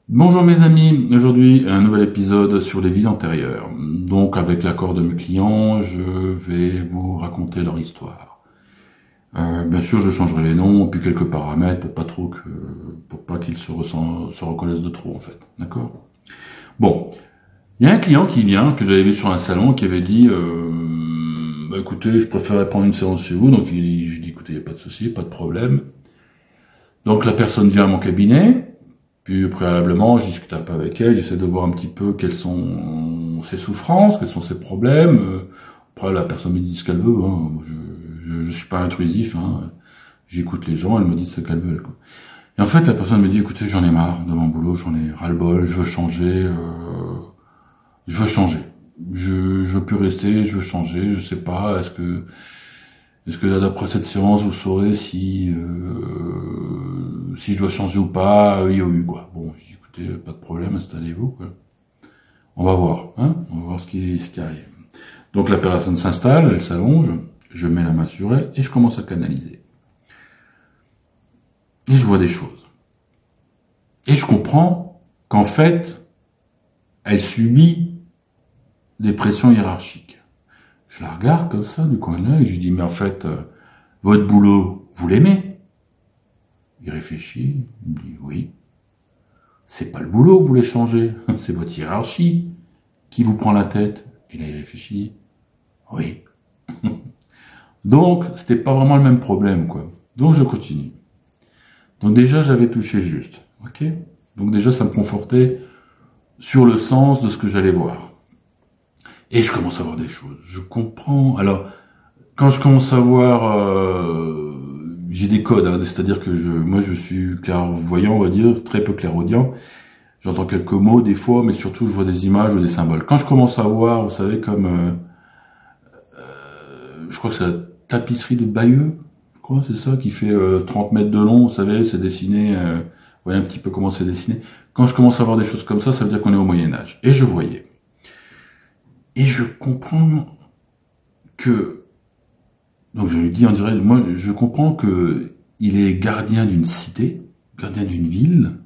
Bonjour mes amis, aujourd'hui un nouvel épisode sur les vies antérieures. Donc avec l'accord de mes clients, je vais vous raconter leur histoire. Bien sûr je changerai les noms, puis quelques paramètres pour pas qu'ils se reconnaissent de trop en fait. D'accord? Bon, il y a un client qui vient, que j'avais vu sur un salon, qui avait dit écoutez, je préférerais prendre une séance chez vous, donc j'ai dit écoutez, il n'y a pas de souci, pas de problème. Donc la personne vient à mon cabinet. Puis préalablement, je discute un peu avec elle, j'essaie de voir un petit peu quelles sont ses souffrances, quels sont ses problèmes. Après, la personne me dit ce qu'elle veut. Hein. Je suis pas intrusif. Hein. J'écoute les gens, elle me dit ce qu'elle veut. Quoi. Et en fait, la personne me dit, écoutez, j'en ai marre de mon boulot, j'en ai ras-le-bol, je veux changer. Je veux changer. Je veux plus rester, je veux changer. Je sais pas. Est-ce que d'après cette séance, vous saurez si je dois changer ou pas, oui ou oui, quoi. Bon, je dis, écoutez, pas de problème, installez-vous, quoi. On va voir, hein. On va voir ce qui arrive. Donc la personne s'installe, elle s'allonge, je mets la main sur elle et je commence à canaliser. Et je vois des choses. Et je comprends qu'en fait, elle subit des pressions hiérarchiques. Je la regarde comme ça, du coin de l'œil, et je lui dis, mais en fait, votre boulot, vous l'aimez? Il réfléchit, il me dit, oui. C'est pas le boulot que vous voulez changer, c'est votre hiérarchie qui vous prend la tête. Et là, il réfléchit, oui. Donc, c'était pas vraiment le même problème, quoi. Donc, je continue. Donc déjà, j'avais touché juste, ok? Donc déjà, ça me confortait sur le sens de ce que j'allais voir. Et je commence à voir des choses. Je comprends. Alors, quand je commence à voir, j'ai des codes, hein, c'est-à-dire que moi, je suis clairvoyant, on va dire, très peu clairaudient. J'entends quelques mots des fois, mais surtout, je vois des images ou des symboles. Quand je commence à voir, vous savez, comme, je crois que c'est la tapisserie de Bayeux, je crois, c'est ça, qui fait 30 mètres de long, vous savez, c'est dessiné, vous voyez un petit peu comment c'est dessiné. Quand je commence à voir des choses comme ça veut dire qu'on est au Moyen-Âge. Et je voyais. Et je comprends que, donc je lui dis en direct, moi je comprends que il est gardien d'une cité, gardien d'une ville,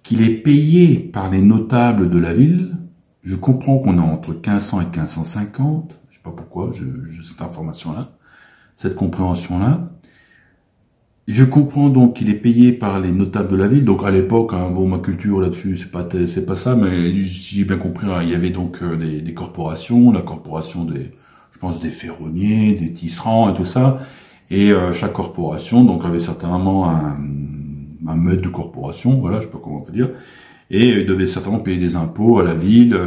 qu'il est payé par les notables de la ville. Je comprends qu'on est entre 1500 et 1550, je sais pas pourquoi, j'ai cette information-là, cette compréhension-là. Je comprends donc qu'il est payé par les notables de la ville. Donc à l'époque, hein, bon, ma culture là-dessus, c'est pas ça, mais si j'ai bien compris, hein, il y avait donc des corporations, la corporation je pense des ferronniers, des tisserands et tout ça. Et chaque corporation donc avait certainement un maître de corporation, voilà, je sais pas comment on peut dire, et devait certainement payer des impôts à la ville,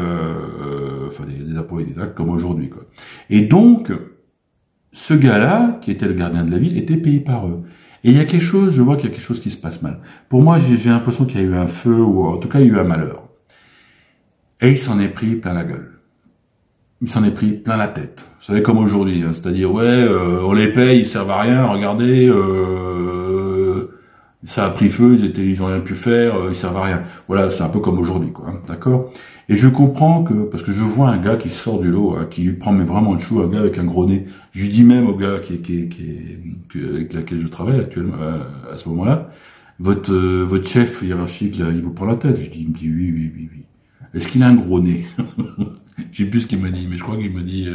enfin des impôts et des taxes comme aujourd'hui, quoi. Et donc ce gars-là, qui était le gardien de la ville, était payé par eux. Et il y a quelque chose, je vois qu'il y a quelque chose qui se passe mal. Pour moi, j'ai l'impression qu'il y a eu un feu, ou en tout cas, il y a eu un malheur. Et il s'en est pris plein la gueule. Il s'en est pris plein la tête. Vous savez, comme aujourd'hui, hein, c'est-à-dire, ouais, on les paye, ils servent à rien, regardez, ça a pris feu, ils ont rien pu faire, ils servent à rien. Voilà, c'est un peu comme aujourd'hui, quoi, hein, d'accord? Et je comprends parce que je vois un gars qui sort du lot, hein, qui prend mais vraiment le chou, un gars avec un gros nez. Je lui dis même au gars avec lequel je travaille actuellement, à ce moment-là, votre chef hiérarchique, là, il vous prend la tête. Il me dit oui. Est-ce qu'il a un gros nez? Je sais plus ce qu'il me dit, mais je crois qu'il me dit,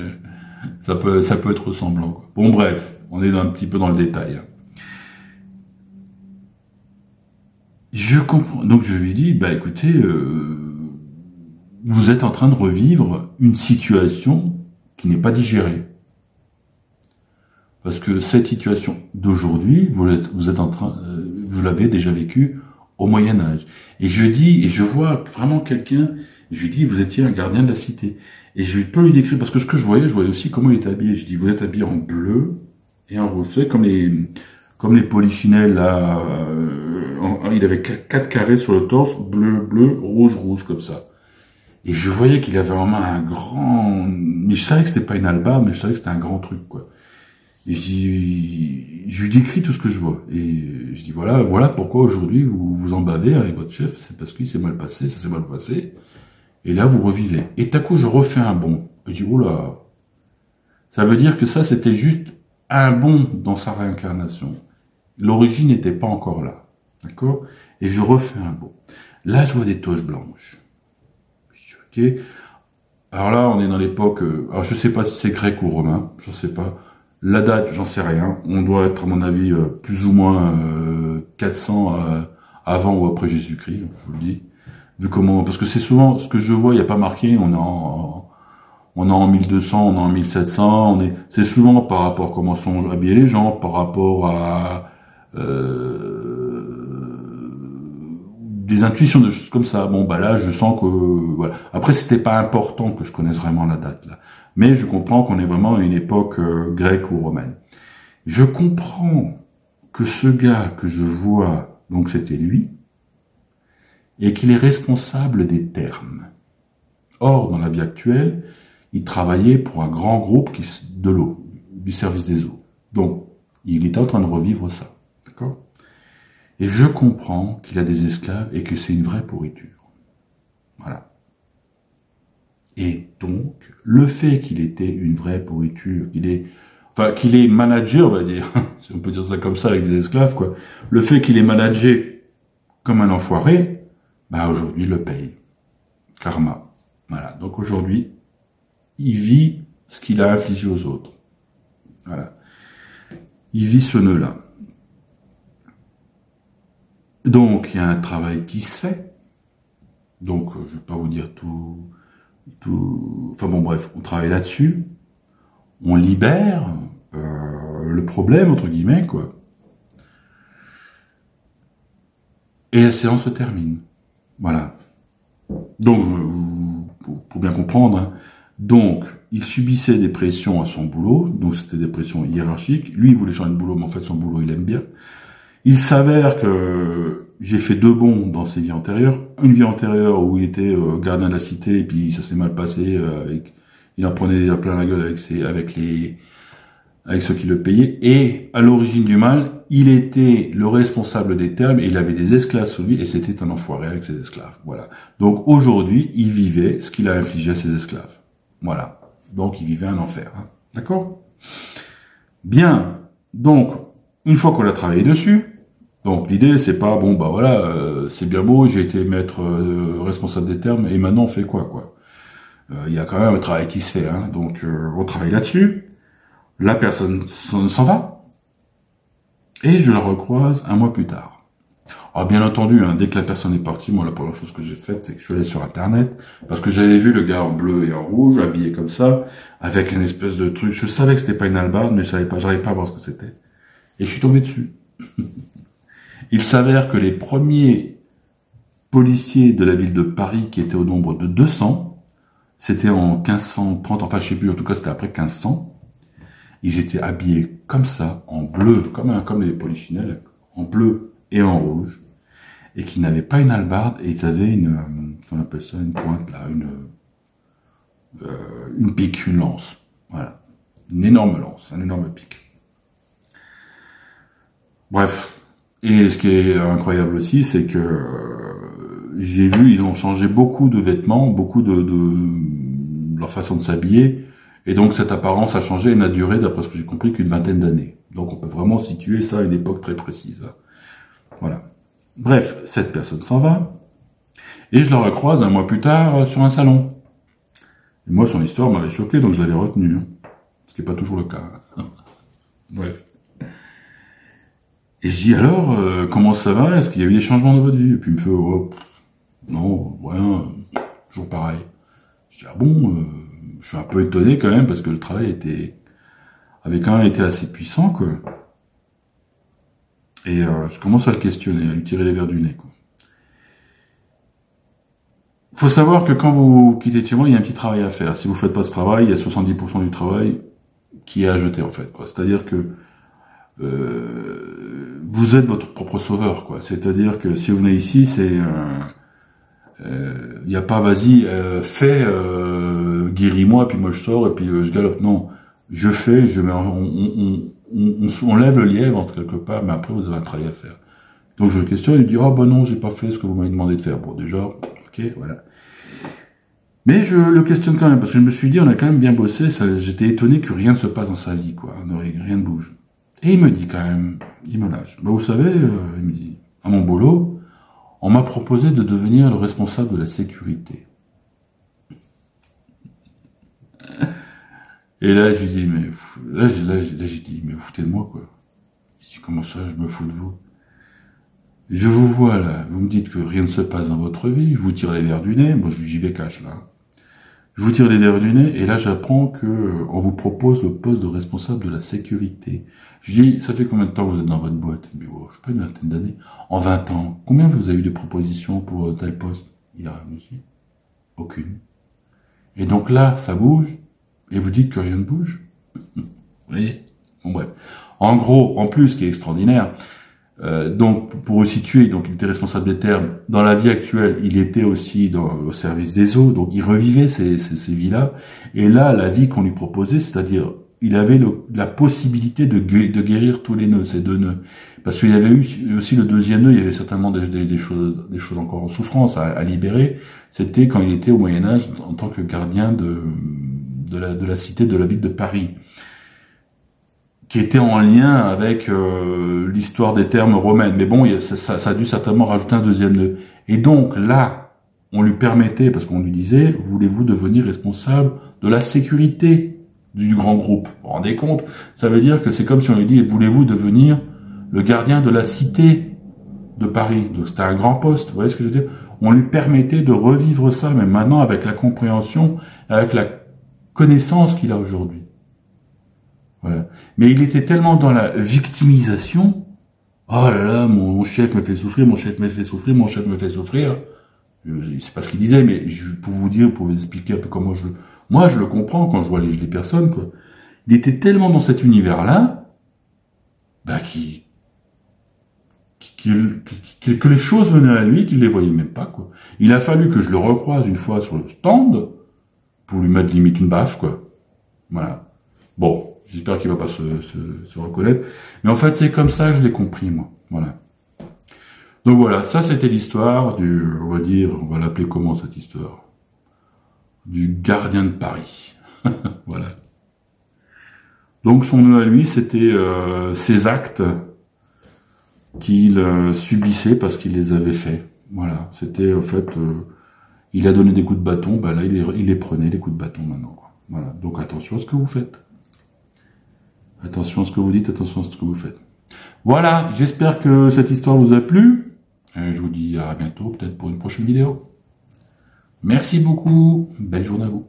ça peut être ressemblant, quoi. Bon, bref, on est un petit peu dans le détail, hein. Je comprends. Donc je lui dis, bah écoutez, vous êtes en train de revivre une situation qui n'est pas digérée. Parce que cette situation d'aujourd'hui, vous êtes en train, vous l'avez déjà vécue au Moyen-Âge. Et je dis, et je vois vraiment quelqu'un, je lui dis, vous étiez un gardien de la cité. Et je peux lui décrire, parce que ce que je voyais aussi comment il était habillé. Je dis, vous êtes habillé en bleu et en rouge. Vous savez, comme les polichinelles, là, il avait 4 carrés sur le torse, bleu, rouge, comme ça. Et je voyais qu'il avait vraiment un grand, mais je savais que c'était pas une albarde, mais je savais que c'était un grand truc, quoi. Et je lui décris tout ce que je vois. Et je dis, voilà pourquoi aujourd'hui vous vous en bavez avec votre chef, c'est parce qu'il s'est mal passé, ça s'est mal passé. Et là, vous revivez. Et tout à coup, je refais un bond. Et je dis, oula. Ça veut dire que ça, c'était juste un bond dans sa réincarnation. L'origine n'était pas encore là. D'accord? Et je refais un bond. Là, je vois des toches blanches. Je dis, ok. Alors là, on est dans l'époque, alors je sais pas si c'est grec ou romain, je sais pas. La date, j'en sais rien. On doit être, à mon avis, plus ou moins 400 avant ou après Jésus-Christ, je vous le dis. Vu comment, parce que c'est souvent, ce que je vois, il n'y a pas marqué, on est en 1200, on est en 1700, c'est souvent par rapport à comment sont habillés les gens, par rapport à des intuitions de choses comme ça. Bon, bah là, je sens que voilà. Après, c'était pas important que je connaisse vraiment la date là, mais je comprends qu'on est vraiment à une époque grecque ou romaine. Je comprends que ce gars que je vois, donc c'était lui, et qu'il est responsable des termes. Or, dans la vie actuelle, il travaillait pour un grand groupe de l'eau, du service des eaux. Donc, il était en train de revivre ça. D'accord ? Et je comprends qu'il a des esclaves et que c'est une vraie pourriture. Voilà. Et donc, le fait qu'il était une vraie pourriture, qu'il est manager, on va dire, si on peut dire ça comme ça avec des esclaves, quoi. Le fait qu'il est managé comme un enfoiré, bah aujourd'hui il le paye. Karma. Voilà. Donc aujourd'hui, il vit ce qu'il a infligé aux autres. Voilà. Il vit ce nœud-là. Donc, il y a un travail qui se fait. Donc, je vais pas vous dire tout, enfin bon, bref, on travaille là-dessus. On libère le problème, entre guillemets, quoi. Et la séance se termine. Voilà. Donc, pour bien comprendre, hein, donc, il subissait des pressions à son boulot, donc c'était des pressions hiérarchiques. Lui, il voulait changer de boulot, mais en fait, son boulot, il aime bien. Il s'avère que j'ai fait 2 bonds dans ses vies antérieures. Une vie antérieure où il était gardien de la cité, et puis ça s'est mal passé, il en prenait plein la gueule avec ceux qui le payaient. Et à l'origine du mal, il était le responsable des termes, et il avait des esclaves sous lui, et c'était un enfoiré avec ses esclaves. Voilà. Donc aujourd'hui, il vivait ce qu'il a infligé à ses esclaves. Voilà. Donc il vivait un enfer. Hein. D'accord ? Bien. Donc, une fois qu'on a travaillé dessus, donc l'idée c'est pas bon bah voilà c'est bien beau, j'ai été maître responsable des termes et maintenant on fait quoi. Il y a quand même un travail qui se fait, hein, donc on travaille là-dessus. La personne s'en va et je la recroise un mois plus tard. Alors bien entendu, hein, dès que la personne est partie, moi la première chose que j'ai faite c'est que je suis allé sur internet parce que j'avais vu le gars en bleu et en rouge habillé comme ça avec une espèce de truc. Je savais que c'était pas une hallebarde mais j'arrivais pas à voir ce que c'était et je suis tombé dessus. Il s'avère que les premiers policiers de la ville de Paris, qui étaient au nombre de 200, c'était en 1530, enfin je sais plus, en tout cas c'était après 1500, ils étaient habillés comme ça, en bleu, comme les polichinelles, en bleu et en rouge, et qui n'avaient pas une hallebarde, et ils avaient on appelle ça une pointe là, une pique, une lance, voilà, une énorme lance, un énorme pic. Bref. Et ce qui est incroyable aussi, c'est que j'ai vu, ils ont changé beaucoup de vêtements, beaucoup de leur façon de s'habiller, et donc cette apparence a changé et n'a duré, d'après ce que j'ai compris, qu'une 20aine d'années. Donc on peut vraiment situer ça à une époque très précise. Voilà. Bref, cette personne s'en va, et je la recroise un mois plus tard sur un salon. Et moi, son histoire m'avait choqué, donc je l'avais retenue, hein, ce qui n'est pas toujours le cas. Bref. Et je dis alors, comment ça va? Est-ce qu'il y a eu des changements dans votre vie? Et puis il me fait, oh, non, rien, toujours pareil. Je dis, ah bon, je suis un peu étonné quand même, parce que le travail avait quand même été assez puissant, quoi. Et je commence à le questionner, à lui tirer les verres du nez, quoi. Faut savoir que quand vous quittez de chez moi, il y a un petit travail à faire. Si vous faites pas ce travail, il y a 70% du travail qui est à jeter, en fait, quoi. C'est-à-dire que vous êtes votre propre sauveur, quoi. C'est-à-dire que si vous venez ici, c'est il y a pas vas-y fais guéris-moi puis moi je sors et puis je galope. Non, je fais, je mets on lève le lièvre entre quelque part, mais après vous avez un travail à faire. Donc je le questionne, il dit ah bah non, j'ai pas fait ce que vous m'avez demandé de faire. Bon déjà, ok, voilà. Mais je le questionne quand même parce que je me suis dit on a quand même bien bossé. J'étais étonné que rien ne se passe dans sa vie, quoi. Rien ne bouge. Et il me dit quand même, il me lâche. Bah vous savez, il me dit, à mon boulot, On m'a proposé de devenir le responsable de la sécurité. Et là, je dis, mais j'ai dit, mais foutez de moi, quoi. Je dis, comment ça, je me fous de vous? Je vous vois là, vous me dites que rien ne se passe dans votre vie, je vous tire les verres du nez, moi j'y vais cash là. Je vous tire les verres du nez, et là j'apprends que on vous propose le poste de responsable de la sécurité. Je dis, ça fait combien de temps que vous êtes dans votre boîte? Il me dit, oh, je sais pas, une vingtaine d'années. En 20 ans, combien vous avez eu des propositions pour tel poste? Il a répondu, aucune. Et donc là, ça bouge, et vous dites que rien ne bouge. Vous voyez? Bon bref. En gros, en plus, ce qui est extraordinaire, donc pour vous situer, donc il était responsable des termes. Dans la vie actuelle, il était aussi au service des eaux, donc il revivait ces vies-là. Et là, la vie qu'on lui proposait, c'est-à-dire, il avait la possibilité de guérir tous les nœuds, ces 2 nœuds. Parce qu'il y avait eu aussi le 2e nœud, il y avait certainement des choses encore en souffrance à libérer. C'était quand il était au Moyen-Âge en tant que gardien de la cité de la ville de Paris, qui était en lien avec l'histoire des termes romaines. Mais bon, ça a dû certainement rajouter un 2e nœud. Et donc là, on lui permettait, parce qu'on lui disait, voulez-vous devenir responsable de la sécurité du grand groupe? Vous vous rendez compte? Ça veut dire que c'est comme si on lui dit, voulez-vous devenir le gardien de la cité de Paris? Donc c'était un grand poste, vous voyez ce que je veux dire? On lui permettait de revivre ça, mais maintenant avec la compréhension, avec la connaissance qu'il a aujourd'hui. Voilà. Mais il était tellement dans la victimisation. Oh là là, mon chef me fait souffrir, mon chef me fait souffrir, mon chef me fait souffrir. C'est pas ce qu'il disait, mais pour vous dire, pour vous expliquer un peu comment moi je le comprends quand je vois les personnes, quoi. Il était tellement dans cet univers-là, bah, que les choses venaient à lui, qu'il les voyait même pas, quoi. Il a fallu que je le recroise une fois sur le stand, pour lui mettre limite une baffe, quoi. Voilà. Bon. J'espère qu'il va pas se reconnaître. Mais en fait, c'est comme ça que je l'ai compris, moi. Voilà. Donc voilà, ça c'était l'histoire on va l'appeler comment cette histoire? Du gardien de Paris. Voilà. Donc son nœud à lui, c'était ses actes qu'il subissait parce qu'il les avait faits. Voilà. C'était en fait, il a donné des coups de bâton, bah là il les prenait, les coups de bâton maintenant, quoi. Voilà. Donc attention à ce que vous faites. Attention à ce que vous dites, attention à ce que vous faites. Voilà, j'espère que cette histoire vous a plu. Je vous dis à bientôt, peut-être pour une prochaine vidéo. Merci beaucoup, belle journée à vous.